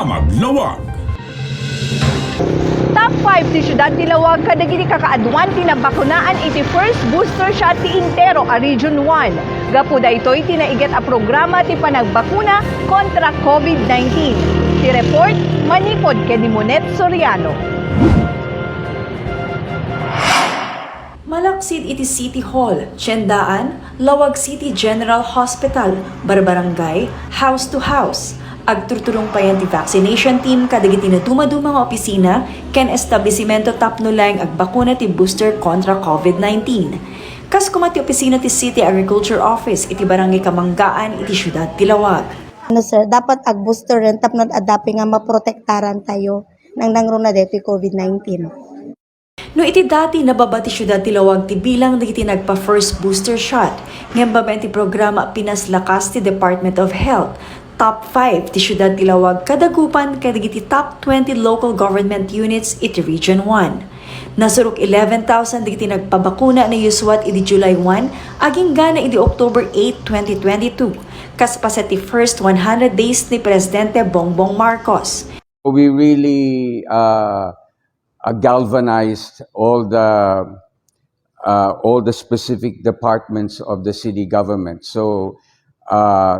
Damag Lawag. Top 5 ti Syudad ti Lawag kadagiti kakaaduan ti nagbakunaan iti first booster shot ti Intero a Region 1. Gapu daytoy ti naiget a programa ti panagbakuna kontra COVID-19. Ti report manipod ken ni Monet Soriano. Malaksid iti City Hall, Tiendaan, Lawag City General Hospital, Barbarangay, House to House. Agturturong pa yan ti vaccination team kadagiti na dumadumang opisina ken establisimento tapno lang agbakuna ti booster kontra COVID-19. Kas kumati opisina ti City Agriculture Office iti Barangay Kamanggaan iti Syudad ti Lawag. Sir, dapat ag-booster rin tapno adapi nga maprotektaran tayo nang nangruna dito COVID-19. No iti dati nababati Syudad ti Lawag ti bilang dagiti nagpa first booster shot. Ngem baben ti programa pinaslakas ti Department of Health. Top 5 ti Syudad ti Lawag kadagupan kadagiti top 20 local government units iti Region 1. Nasurok 11,000 digiti nagpabakuna na yuswat iti July 1 aging gana iti October 8, 2022. Kaspasa ti first 100 days ni Presidente Bongbong Marcos. We really galvanized all the specific departments of the city government. So,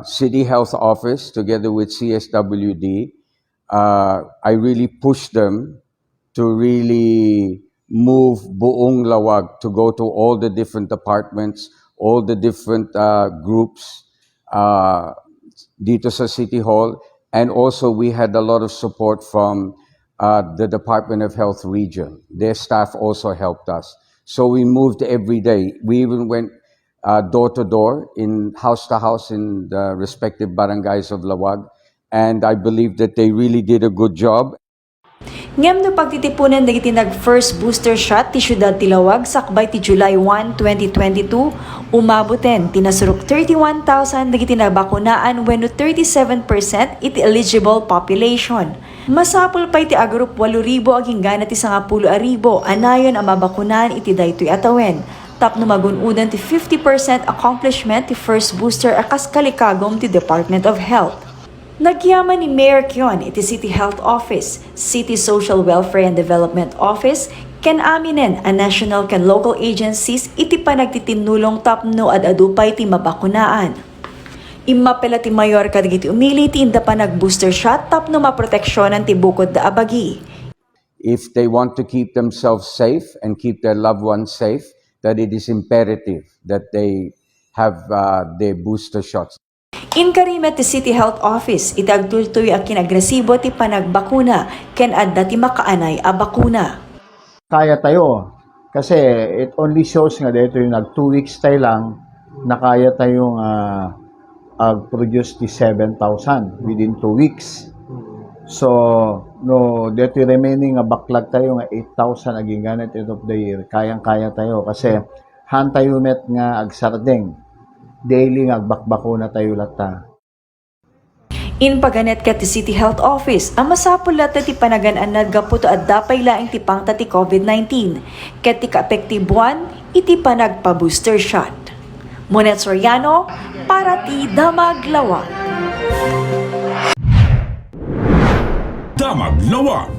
City Health Office together with CSWD, I really pushed them to really move buong Lawag to go to all the different departments, all the different groups dito sa City Hall, and also we had a lot of support from the Department of Health region. Their staff also helped us. So we moved every day. We even went door to door, in house to house in the respective barangays of Lawag. And I believe that they really did a good job. Ngem no pagtitipunan dagiti nag first booster shot ti Syudad ti Lawag sakbay ti July 1, 2022, umaboten tinasurok 31,000 dagiti nabakunaan wenno 37% iti eligible population. Masapul pa iti agrup 8,000 aging gana ti 10,000 anayon ang mabakunan iti daytoy atawen. Tapno magunudan ti 50% accomplishment ti first booster akas kalikagom ti Department of Health. Nagyaman ni Mayor Kion iti City Health Office, City Social Welfare and Development Office, ken aminen a national ken local agencies iti panagtitinulong tapno adupay ti mabakunaan. Immapela ti mayor kadagiti umili ti inda pa nag-booster shot tapno maproteksyonan ti bukod da abagi. If they want to keep themselves safe and keep their loved ones safe, that it is imperative that they have their booster shots. Inkarimet ti City Health Office itagtultoy a kinagresibo ti panagbakuna ken adda ti makaanay a bakuna. Kaya tayo kasi it only shows nga dito yung nag 2 weeks tayo lang na kaya tayong produce ti 7,000 within 2 weeks. So no dito remaining nga backlog tayo nga 8,000 aging ganit end of the year. Kayang-kaya tayo kasi han tayo met nga agsardeng daily nga agbakbako na tayo lata. In paganet ket ti City Health Office, ang masapul lata ti panagan-an naggaputo at dapay laing ti pangta ti COVID-19, ket ti kaapektibuan iti panagpa-booster shot. Monet Soriano, para ti Damag Lawag. Damag Lawag.